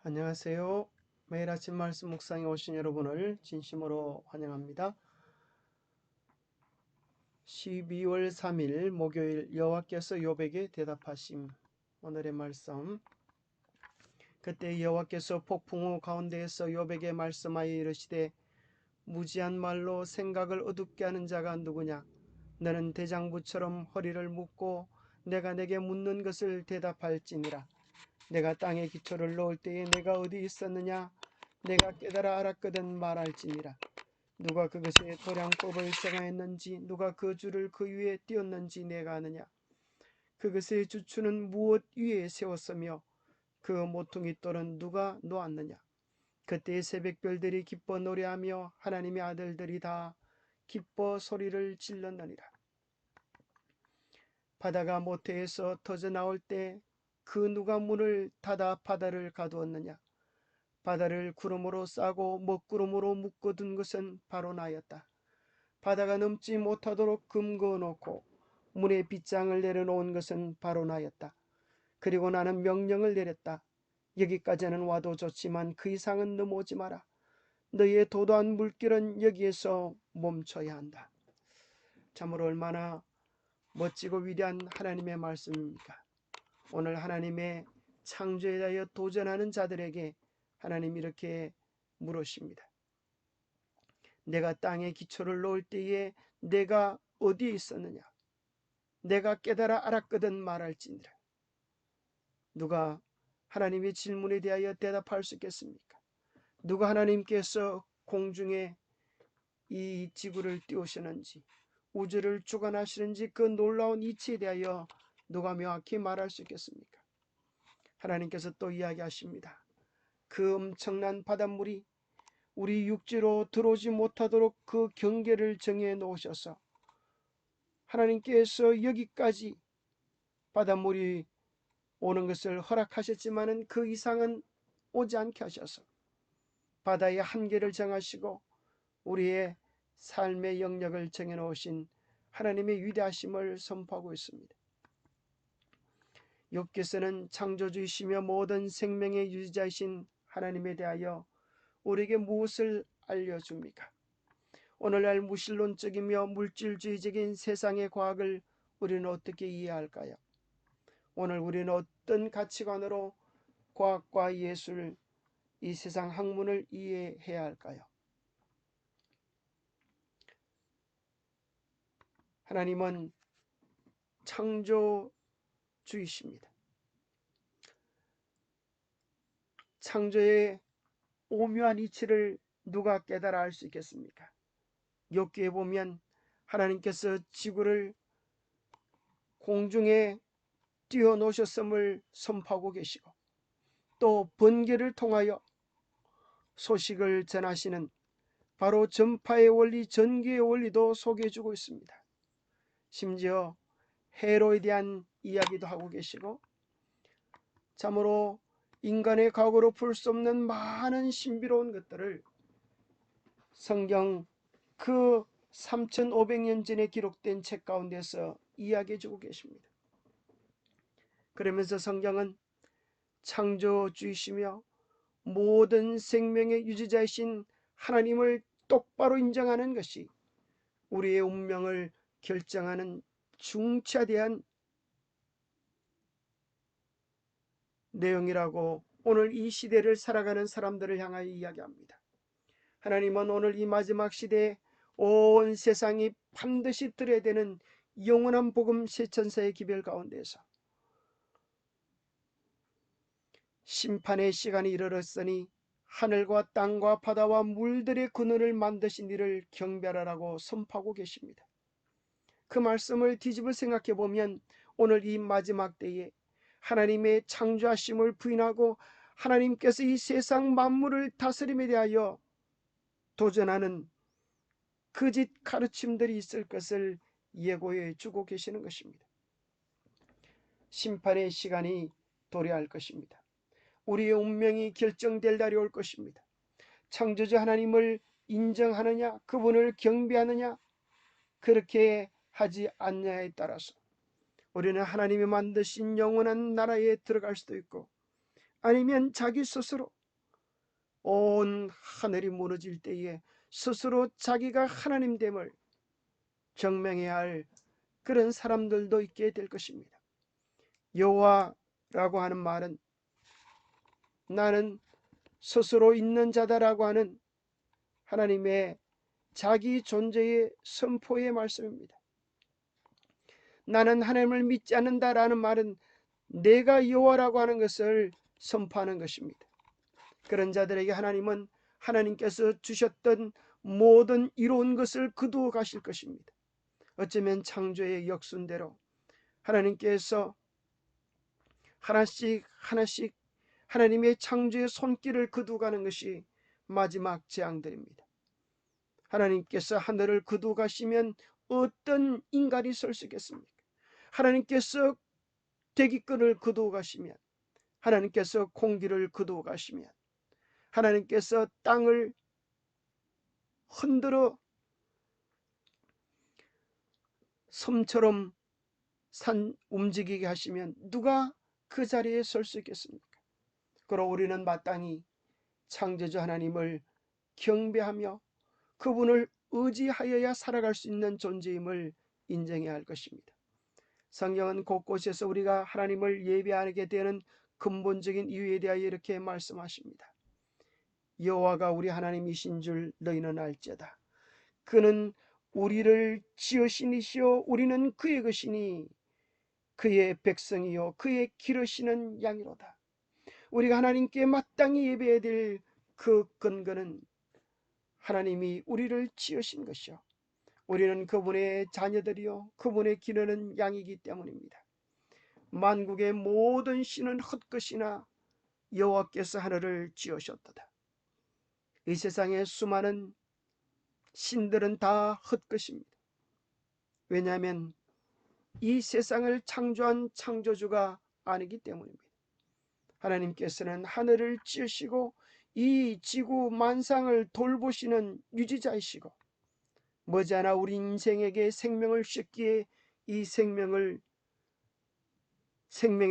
안녕하세요. 매일 아침 말씀 묵상에 오신 여러분을 진심으로 환영합니다. 12월 3일 목요일 여호와께서 욥에게 대답하심. 오늘의 말씀. 그때 여호와께서 폭풍 우 가운데에서 욥에게 말씀하여 이르시되 무지한 말로 생각을 어둡게 하는 자가 누구냐? 너는 대장부처럼 허리를 묶고 내가 내게 묻는 것을 대답할지니라. 내가 땅에 기초를 놓을 때에 내가 어디 있었느냐? 내가 깨달아 알았거든 말할지니라. 누가 그것의 도량법을 정하였는지 누가 그 줄을 그 위에 띄었는지 내가 아느냐? 그것의 주추는 무엇 위에 세웠으며 그 모퉁이 돌은 누가 놓았느냐? 그때 새벽별들이 기뻐 노래하며 하나님의 아들들이 다 기뻐 소리를 질렀느니라. 바다가 모태에서 터져 나올 때 그 누가 문을 닫아 바다를 가두었느냐? 바다를 구름으로 싸고 먹구름으로 묶어둔 것은 바로 나였다. 바다가 넘지 못하도록 금거놓고 문에 빗장을 내려놓은 것은 바로 나였다. 그리고 나는 명령을 내렸다. 여기까지는 와도 좋지만 그 이상은 넘어오지 마라. 너희의 도도한 물길은 여기에서 멈춰야 한다. 참으로 얼마나 멋지고 위대한 하나님의 말씀입니까? 오늘 하나님의 창조에 대하여 도전하는 자들에게 하나님이 이렇게 물으십니다. 내가 땅에 기초를 놓을 때에 내가 어디에 있었느냐? 내가 깨달아 알았거든 말할지니라. 누가 하나님의 질문에 대하여 대답할 수 있겠습니까? 누가 하나님께서 공중에 이 지구를 띄우시는지 우주를 주관하시는지 그 놀라운 이치에 대하여 누가 명확히 말할 수 있겠습니까? 하나님께서 또 이야기하십니다. 그 엄청난 바닷물이 우리 육지로 들어오지 못하도록 그 경계를 정해 놓으셔서 하나님께서 여기까지 바닷물이 오는 것을 허락하셨지만은 그 이상은 오지 않게 하셔서 바다의 한계를 정하시고 우리의 삶의 영역을 정해 놓으신 하나님의 위대하심을 선포하고 있습니다. 욥기서는 창조주이시며 모든 생명의 유지자이신 하나님에 대하여 우리에게 무엇을 알려줍니까? 오늘날 무신론적이며 물질주의적인 세상의 과학을 우리는 어떻게 이해할까요? 오늘 우리는 어떤 가치관으로 과학과 예술, 이 세상 학문을 이해해야 할까요? 하나님은 창조주이십니다. 창조의 오묘한 이치를 누가 깨달아 알 수 있겠습니까? 욥기에 보면 하나님께서 지구를 공중에 띄워놓으셨음을 선포하고 계시고 또 번개를 통하여 소식을 전하시는 바로 전파의 원리, 전기의 원리도 소개해주고 있습니다. 심지어 해로에 대한 이야기도 하고 계시고 참으로 인간의 각오로 풀 수 없는 많은 신비로운 것들을 성경 그 3500년 전에 기록된 책 가운데서 이야기해주고 계십니다. 그러면서 성경은 창조주이시며 모든 생명의 유지자이신 하나님을 똑바로 인정하는 것이 우리의 운명을 결정하는 중차대한 내용이라고 오늘 이 시대를 살아가는 사람들을 향하여 이야기합니다. 하나님은 오늘 이 마지막 시대에 온 세상이 반드시 들어야 되는 영원한 복음 세천사의 기별 가운데서 심판의 시간이 이르렀으니 하늘과 땅과 바다와 물들의 근원을 만드신 이를 경배하라고 선포하고 계십니다. 그 말씀을 뒤집어 생각해 보면 오늘 이 마지막 때에 하나님의 창조하심을 부인하고 하나님께서 이 세상 만물을 다스림에 대하여 도전하는 거짓 가르침들이 있을 것을 예고해 주고 계시는 것입니다. 심판의 시간이 도래할 것입니다. 우리의 운명이 결정될 날이 올 것입니다. 창조주 하나님을 인정하느냐, 그분을 경배하느냐, 그렇게 하지 않냐에 따라서 우리는 하나님이 만드신 영원한 나라에 들어갈 수도 있고 아니면 자기 스스로 온 하늘이 무너질 때에 스스로 자기가 하나님됨을 증명해야 할 그런 사람들도 있게 될 것입니다. 여호와라고 하는 말은 나는 스스로 있는 자다라고 하는 하나님의 자기 존재의 선포의 말씀입니다. 나는 하나님을 믿지 않는다라는 말은 내가 여호와라고 하는 것을 선포하는 것입니다. 그런 자들에게 하나님은 하나님께서 주셨던 모든 이로운 것을 거두어 가실 것입니다. 어쩌면 창조의 역순대로 하나님께서 하나씩 하나씩 하나님의 창조의 손길을 거두가는 것이 마지막 재앙들입니다. 하나님께서 하늘을 거두어 가시면 어떤 인간이 설 수 있겠습니까? 하나님께서 대기권을 거두어 가시면, 하나님께서 공기를 거두어 가시면, 하나님께서 땅을 흔들어 섬처럼 움직이게 하시면 누가 그 자리에 설 수 있겠습니까? 그러나 우리는 마땅히 창조주 하나님을 경배하며 그분을 의지하여야 살아갈 수 있는 존재임을 인정해야 할 것입니다. 성경은 곳곳에서 우리가 하나님을 예배하게 되는 근본적인 이유에 대하여 이렇게 말씀하십니다. 여호와가 우리 하나님이신 줄 너희는 알지어다. 그는 우리를 지으신 이시요 우리는 그의 것이니 그의 백성이요 그의 기르시는 양이로다. 우리가 하나님께 마땅히 예배해야 될 그 근거는 하나님이 우리를 지으신 것이요 우리는 그분의 자녀들이요 그분의 기르는 양이기 때문입니다. 만국의 모든 신은 헛것이나 여호와께서 하늘을 지으셨도다. 이 세상의 수많은 신들은 다 헛것입니다. 왜냐하면 이 세상을 창조한 창조주가 아니기 때문입니다. 하나님께서는 하늘을 지으시고 이 지구 만상을 돌보시는 유지자이시고 머지않아 우리 인생에게 생명을 씻기에 이 생명에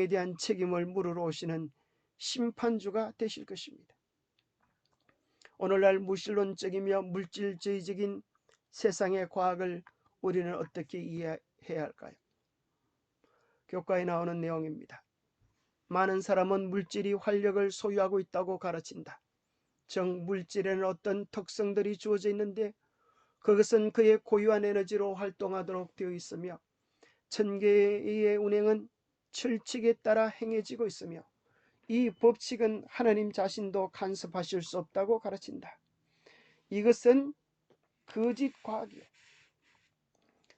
대한 책임을 물으러 오시는 심판주가 되실 것입니다. 오늘날 무신론적이며 물질주의적인 세상의 과학을 우리는 어떻게 이해해야 할까요? 교과에 나오는 내용입니다. 많은 사람은 물질이 활력을 소유하고 있다고 가르친다. 즉 물질에는 어떤 특성들이 주어져 있는데 그것은 그의 고유한 에너지로 활동하도록 되어 있으며 천계의 운행은 철칙에 따라 행해지고 있으며 이 법칙은 하나님 자신도 간섭하실 수 없다고 가르친다. 이것은 거짓 과학이요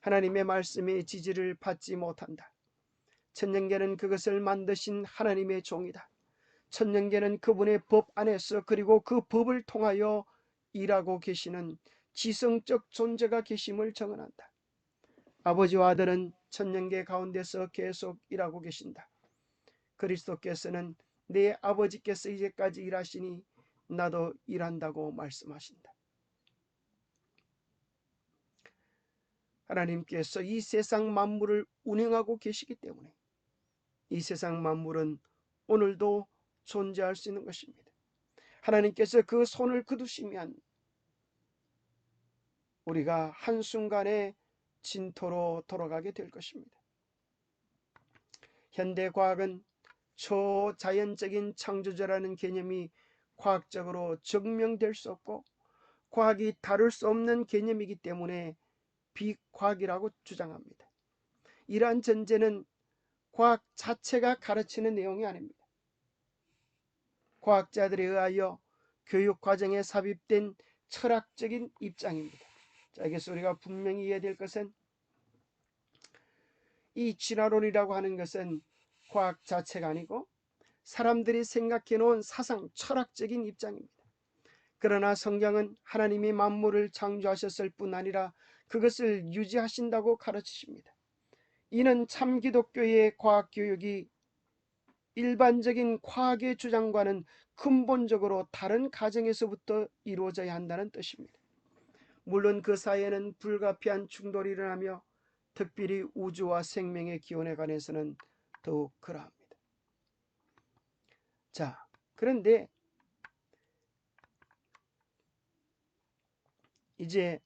하나님의 말씀의 지지를 받지 못한다. 천년계는 그것을 만드신 하나님의 종이다. 천년계는 그분의 법 안에서 그리고 그 법을 통하여 일하고 계시는 지성적 존재가 계심을 증언한다. 아버지와 아들은 천년계 가운데서 계속 일하고 계신다. 그리스도께서는 내 아버지께서 이제까지 일하시니 나도 일한다고 말씀하신다. 하나님께서 이 세상 만물을 운행하고 계시기 때문에 이 세상 만물은 오늘도 존재할 수 있는 것입니다. 하나님께서 그 손을 거두시면 우리가 한순간에 진토로 돌아가게 될 것입니다. 현대과학은 초자연적인 창조주라는 개념이 과학적으로 증명될 수 없고 과학이 다룰 수 없는 개념이기 때문에 비과학이라고 주장합니다. 이러한 전제는 과학 자체가 가르치는 내용이 아닙니다. 과학자들에 의하여 교육과정에 삽입된 철학적인 입장입니다. 자, 여기서 우리가 분명히 이해해야 될 것은 이 진화론이라고 하는 것은 과학 자체가 아니고 사람들이 생각해 놓은 사상, 철학적인 입장입니다. 그러나 성경은 하나님이 만물을 창조하셨을 뿐 아니라 그것을 유지하신다고 가르치십니다. 이는 참 기독교의 과학교육이 일반적인 과학의 주장과는 근본적으로 다른 가정에서부터 이루어져야 한다는 뜻입니다. 물론 그 사이에는 불가피한 충돌이 일어나며 특별히 우주와 생명의 기원에 관해서는 더욱 그러합니다. 자, 그런데 이제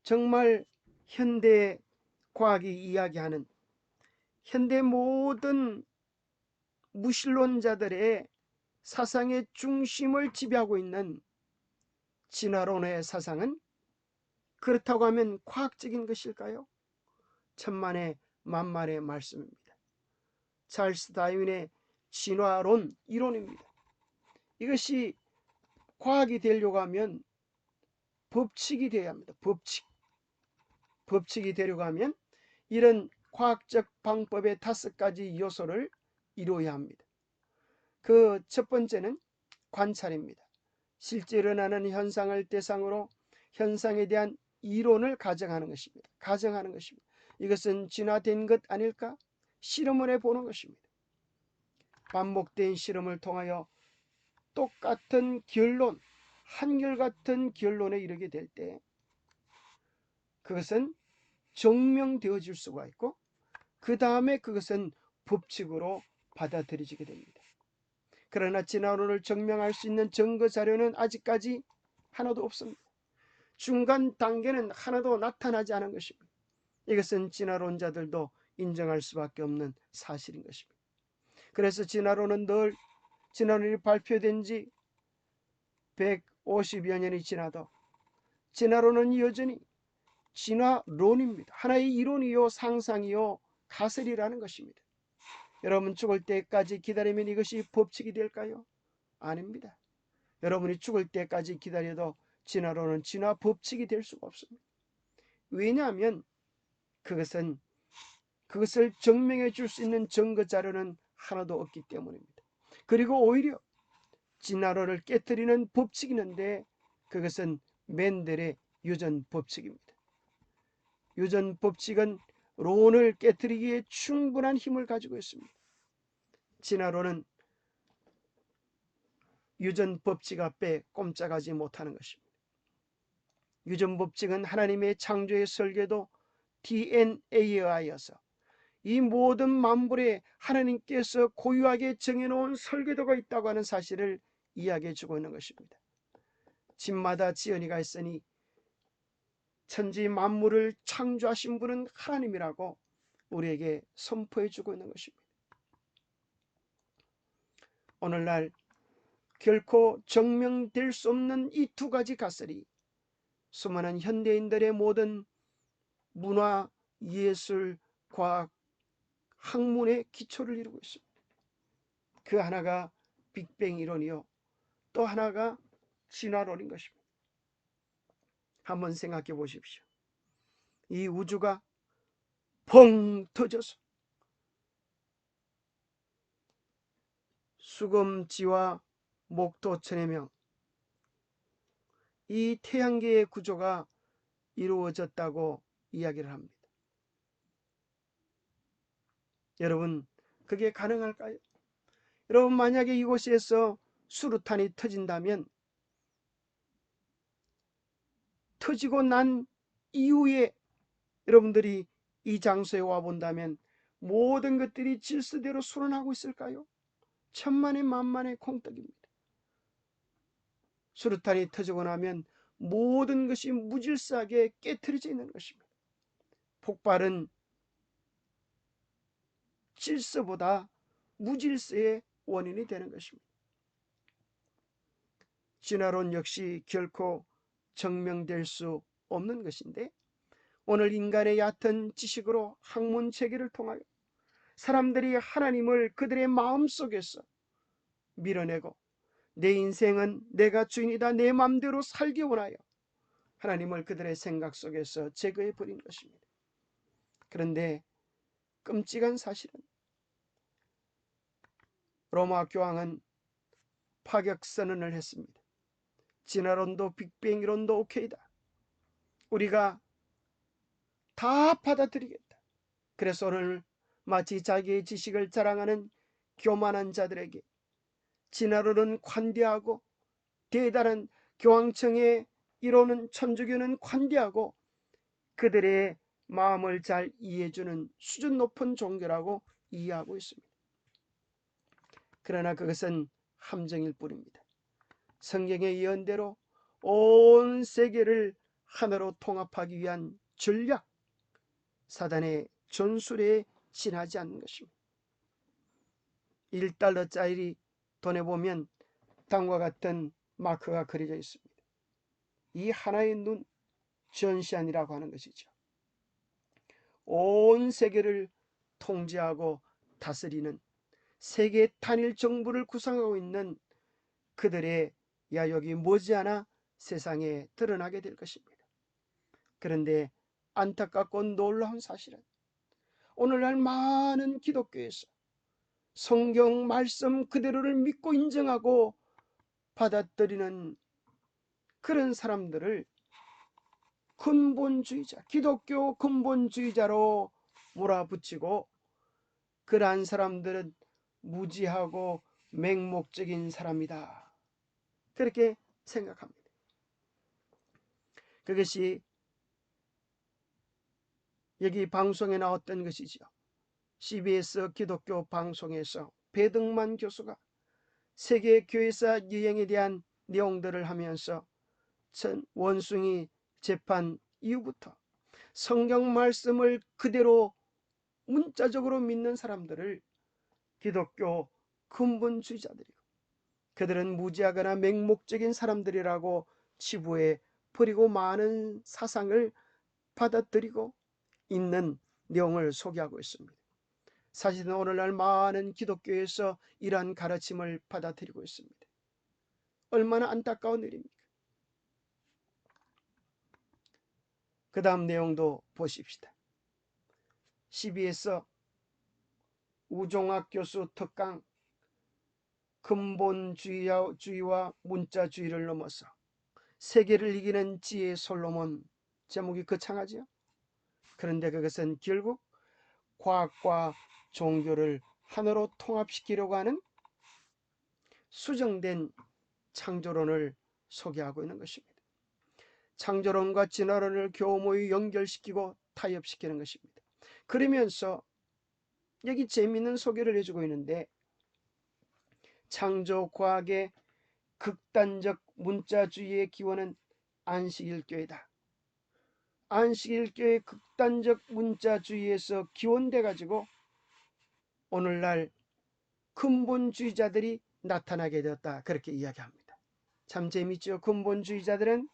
정말 현대 과학이 이야기하는 현대 모든 무신론자들의 사상의 중심을 지배하고 있는 진화론의 사상은 그렇다고 하면 과학적인 것일까요? 천만의 만만의 말씀입니다. 찰스 다윈의 진화론 이론입니다. 이것이 과학이 되려고 하면 법칙이 되어야 합니다. 법칙이 되려고 하면 이런 과학적 방법의 5가지 요소를 이루어야 합니다. 그 첫 번째는 관찰입니다. 실제 일어나는 현상을 대상으로 현상에 대한 이론을 가정하는 것입니다. 이것은 진화된 것 아닐까? 실험을 해보는 것입니다. 반복된 실험을 통하여 똑같은 결론, 한결같은 결론에 이르게 될 때 그것은 증명되어질 수가 있고 그 다음에 그것은 법칙으로 받아들여지게 됩니다. 그러나 진화론을 증명할 수 있는 증거 자료는 아직까지 하나도 없습니다. 중간 단계는 하나도 나타나지 않은 것입니다. 이것은 진화론자들도 인정할 수밖에 없는 사실인 것입니다. 그래서 진화론이 발표된 지 150여 년이 지나도 진화론은 여전히 진화론입니다. 하나의 이론이요 상상이요 가설이라는 것입니다. 여러분 죽을 때까지 기다리면 이것이 법칙이 될까요? 아닙니다. 여러분이 죽을 때까지 기다려도 진화론은 진화 법칙이 될 수가 없습니다. 왜냐하면 그것을 증명해 줄 수 있는 증거 자료는 하나도 없기 때문입니다. 그리고 오히려 진화론을 깨뜨리는 법칙이 있는데 그것은 맨델의 유전 법칙입니다. 유전 법칙은 론을 깨뜨리기에 충분한 힘을 가지고 있습니다. 진화론은 유전 법칙 앞에 꼼짝하지 못하는 것입니다. 유전 법칙은 하나님의 창조의 설계도 DNA에 하여서 이 모든 만물에 하나님께서 고유하게 정해놓은 설계도가 있다고 하는 사실을 이야기해 주고 있는 것입니다. 집마다 지연이가 있으니 천지 만물을 창조하신 분은 하나님이라고 우리에게 선포해 주고 있는 것입니다. 오늘날 결코 증명될 수 없는 이 2가지 가설이 수많은 현대인들의 모든 문화, 예술, 과학, 학문의 기초를 이루고 있습니다. 그 하나가 빅뱅 이론이요, 또 하나가 진화론인 것입니다. 한번 생각해 보십시오. 이 우주가 펑 터져서 수금지와 목도 천의 명, 이 태양계의 구조가 이루어졌다고 이야기를 합니다. 여러분, 그게 가능할까요? 여러분, 만약에 이곳에서 수류탄이 터진다면 터지고 난 이후에 여러분들이 이 장소에 와본다면 모든 것들이 질서대로 수련하고 있을까요? 천만의 만만의 공덕입니다. 수류탄이 터지고 나면 모든 것이 무질서하게 깨트려져 있는 것입니다. 폭발은 질서보다 무질서의 원인이 되는 것입니다. 진화론 역시 결코 증명될 수 없는 것인데 오늘 인간의 얕은 지식으로 학문 체계를 통하여 사람들이 하나님을 그들의 마음속에서 밀어내고 내 인생은 내가 주인이다, 내 마음대로 살기 원하여 하나님을 그들의 생각 속에서 제거해 버린 것입니다. 그런데 끔찍한 사실은 로마 교황은 파격 선언을 했습니다. 진화론도 빅뱅 이론도 오케이다. 우리가 다 받아들이겠다. 그래서 오늘 마치 자기의 지식을 자랑하는 교만한 자들에게 진화론은 관대하고 대단한 교황청의 이론은 천주교는 관대하고 그들의 마음을 잘 이해해주는 수준 높은 종교라고 이해하고 있습니다. 그러나 그것은 함정일 뿐입니다. 성경의 예언대로 온 세계를 하나로 통합하기 위한 전략, 사단의 전술에 지나지 않는 것입니다. 1달러짜리 돈에 보면 다음과 같은 마크가 그려져 있습니다. 이 하나의 눈, 전시안이라고 하는 것이죠. 온 세계를 통제하고 다스리는 세계 단일 정부를 구성하고 있는 그들의 야욕이 머지않아 세상에 드러나게 될 것입니다. 그런데 안타깝고 놀라운 사실은 오늘날 많은 기독교에서 성경 말씀 그대로를 믿고 인정하고 받아들이는 그런 사람들을 근본주의자, 기독교 근본주의자로 몰아붙이고 그러한 사람들은 무지하고 맹목적인 사람이다, 그렇게 생각합니다. 그것이 여기 방송에 나왔던 것이죠. CBS 기독교 방송에서 배덕만 교수가 세계 교회사 유행에 대한 내용들을 하면서 원숭이 재판 이후부터 성경 말씀을 그대로 문자적으로 믿는 사람들을 기독교 근본주의자들이고 그들은 무지하거나 맹목적인 사람들이라고 치부해 버리고 많은 사상을 받아들이고 있는 내용을 소개하고 있습니다. 사실은 오늘날 많은 기독교에서 이러한 가르침을 받아들이고 있습니다. 얼마나 안타까운 일입니까? 그 다음 내용도 보십시다. CBS 우종학 교수 특강 근본주의와 문자주의를 넘어서 세계를 이기는 지혜의 솔로몬, 제목이 거창하지요? 그런데 그것은 결국 과학과 종교를 하나로 통합시키려고 하는 수정된 창조론을 소개하고 있는 것입니다. 창조론과 진화론을 교모히 연결시키고 타협시키는 것입니다. 그러면서 여기 재미있는 소개를 해주고 있는데, 창조과학의 극단적 문자주의의 기원은 안식일교회다. 안식일교회의 극단적 문자주의에서 기원돼 가지고 오늘날 근본주의자들이 나타나게 되었다, 그렇게 이야기합니다. 참 재미있죠. 근본주의자들은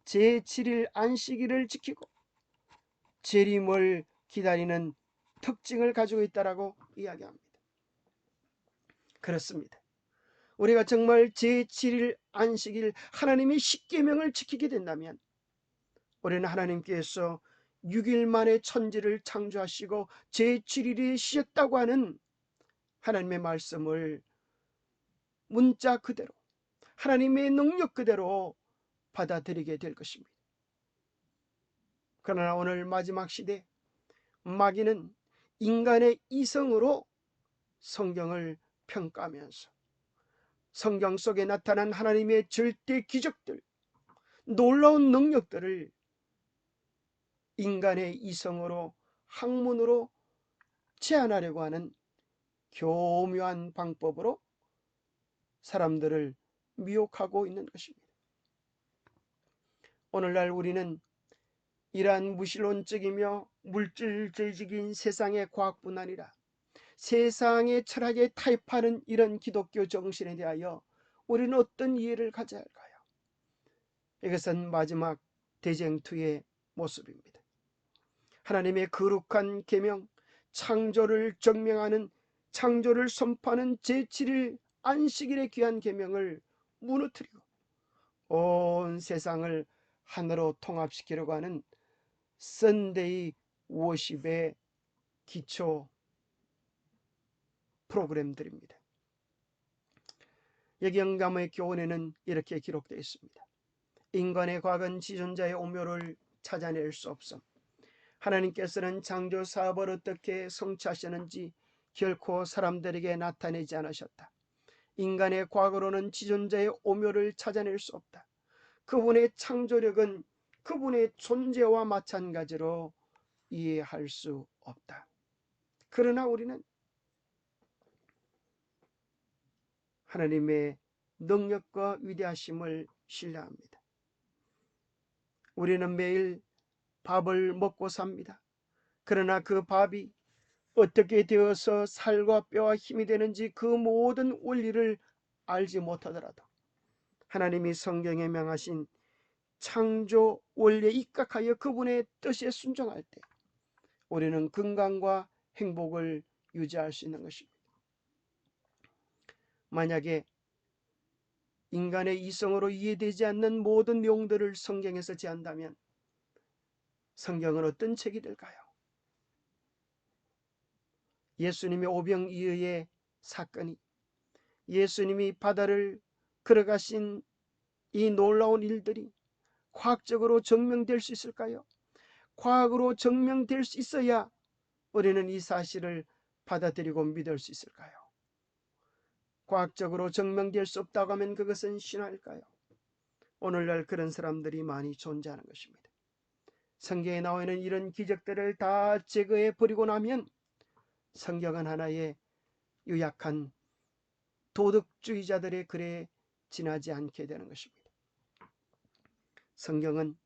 제7일 안식일을 지키고 재림을 기다리는 특징을 가지고 있다라고 이야기합니다. 그렇습니다. 우리가 정말 제7일 안식일 하나님의 십계명을 지키게 된다면 우리는 하나님께서 6일 만에 천지를 창조하시고 제7일에 쉬었다고 하는 하나님의 말씀을 문자 그대로 하나님의 능력 그대로 받아들이게 될 것입니다. 그러나 오늘 마지막 시대 마귀는 인간의 이성으로 성경을 평가하면서 성경 속에 나타난 하나님의 절대 기적들, 놀라운 능력들을 인간의 이성으로 학문으로 제안하려고 하는 교묘한 방법으로 사람들을 미혹하고 있는 것입니다. 오늘날 우리는 이러한 무신론적이며 물질주의적인 세상의 과학뿐 아니라 세상의 철학에 타협하는 이런 기독교 정신에 대하여 우리는 어떤 이해를 가져야 할까요? 이것은 마지막 대쟁투의 모습입니다. 하나님의 거룩한 계명, 창조를 증명하는, 창조를 선포하는 제7일 안식일의 귀한 계명을 무너뜨리고 온 세상을 하나로 통합시키려고 하는 선데이 워십의 기초 프로그램들입니다. 여기 영감의 교훈에는 이렇게 기록되어 있습니다. 인간의 과거는 지존자의 오묘를 찾아낼 수 없음. 하나님께서는 창조 사업을 어떻게 성취하셨는지 결코 사람들에게 나타내지 않으셨다. 인간의 과거로는 지존자의 오묘를 찾아낼 수 없다. 그분의 창조력은 그분의 존재와 마찬가지로 이해할 수 없다. 그러나 우리는 하나님의 능력과 위대하심을 신뢰합니다. 우리는 매일 밥을 먹고 삽니다. 그러나 그 밥이 어떻게 되어서 살과 뼈와 힘이 되는지 그 모든 원리를 알지 못하더라도 하나님이 성경에 명하신 창조 원리에 입각하여 그분의 뜻에 순종할 때 우리는 건강과 행복을 유지할 수 있는 것입니다. 만약에 인간의 이성으로 이해되지 않는 모든 내용들을 성경에서 제한다면 성경은 어떤 책이 될까요? 예수님의 오병이어의 사건이, 예수님이 바다를 걸어가신 이 놀라운 일들이 과학적으로 증명될 수 있을까요? 과학으로 증명될 수 있어야 우리는 이 사실을 받아들이고 믿을 수 있을까요? 과학적으로 증명될 수 없다고 하면 그것은 신화일까요? 오늘날 그런 사람들이 많이 존재하는 것입니다. 성경에 나와 있는 이런 기적들을 다 제거해 버리고 나면 성경은 하나의 유약한 도덕주의자들의 글에 지나지 않게 되는 것입니다. 성경은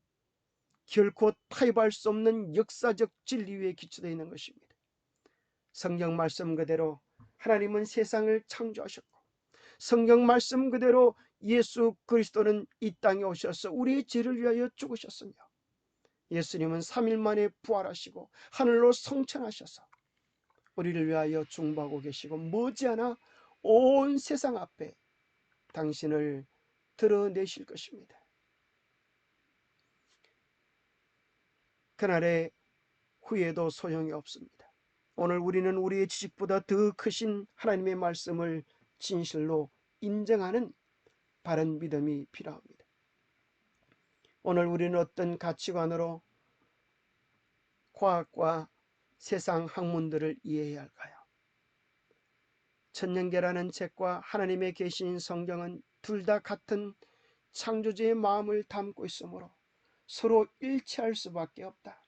결코 타협할 수 없는 역사적 진리 위에 기초되어 있는 것입니다. 성경 말씀 그대로 하나님은 세상을 창조하셨고 성경 말씀 그대로 예수 그리스도는 이 땅에 오셔서 우리의 죄를 위하여 죽으셨으며 예수님은 3일 만에 부활하시고 하늘로 성천하셔서 우리를 위하여 중보하고 계시고 머지않아 온 세상 앞에 당신을 드러내실 것입니다. 그날의 후회도 소용이 없습니다. 오늘 우리는 우리의 지식보다 더 크신 하나님의 말씀을 진실로 인정하는 바른 믿음이 필요합니다. 오늘 우리는 어떤 가치관으로 과학과 세상 학문들을 이해해야 할까요? 천년계라는 책과 하나님의 계신 성경은 둘 다 같은 창조주의 마음을 담고 있으므로 서로 일치할 수밖에 없다.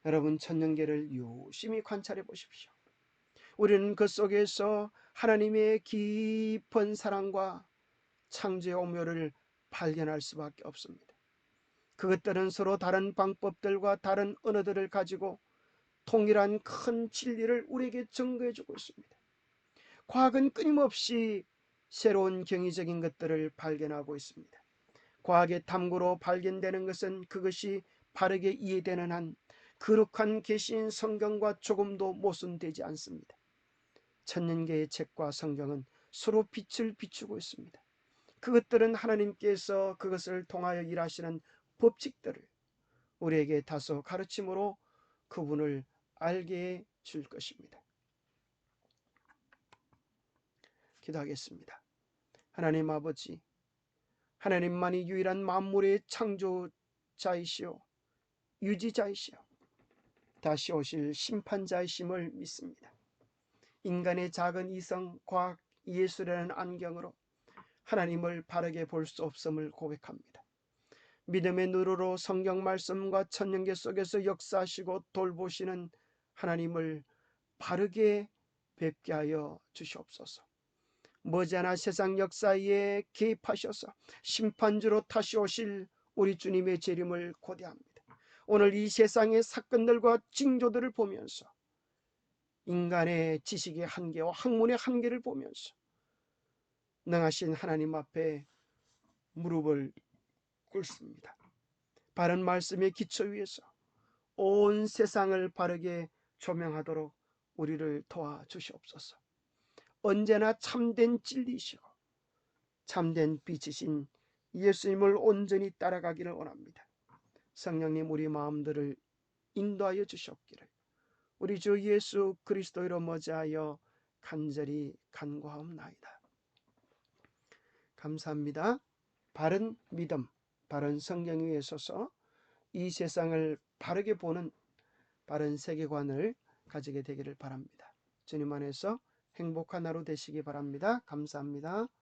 여러분, 천년계를 유심히 관찰해 보십시오. 우리는 그 속에서 하나님의 깊은 사랑과 창조의 오묘를 발견할 수밖에 없습니다. 그것들은 서로 다른 방법들과 다른 언어들을 가지고 동일한 큰 진리를 우리에게 증거해 주고 있습니다. 과학은 끊임없이 새로운 경이적인 것들을 발견하고 있습니다. 과학의 탐구로 발견되는 것은 그것이 바르게 이해되는 한 거룩한 계신 성경과 조금도 모순되지 않습니다. 천년계의 책과 성경은 서로 빛을 비추고 있습니다. 그것들은 하나님께서 그것을 통하여 일하시는 법칙들을 우리에게 다소 가르침으로 그분을 알게 줄 것입니다. 기도하겠습니다. 하나님 아버지, 하나님만이 유일한 만물의 창조자이시오 유지자이시오 다시 오실 심판자이심을 믿습니다. 인간의 작은 이성, 과학, 예술이라는 안경으로 하나님을 바르게 볼 수 없음을 고백합니다. 믿음의 눈으로 성경 말씀과 천년계 속에서 역사하시고 돌보시는 하나님을 바르게 뵙게 하여 주시옵소서. 머지않아 세상 역사에 개입하셔서 심판주로 다시 오실 우리 주님의 재림을 고대합니다. 오늘 이 세상의 사건들과 징조들을 보면서 인간의 지식의 한계와 학문의 한계를 보면서 능하신 하나님 앞에 무릎을 꿇습니다. 바른 말씀의 기초 위에서 온 세상을 바르게 조명하도록 우리를 도와주시옵소서. 언제나 참된 진리시고 참된 빛이신 예수님을 온전히 따라가기를 원합니다. 성령님, 우리 마음들을 인도하여 주시옵기를 우리 주 예수 그리스도로 머지하여 간절히 간구하옵나이다. 감사합니다. 바른 믿음, 바른 성경 위에 서서 이 세상을 바르게 보는 바른 세계관을 가지게 되기를 바랍니다. 주님 안에서 행복한 하루 되시기 바랍니다. 감사합니다.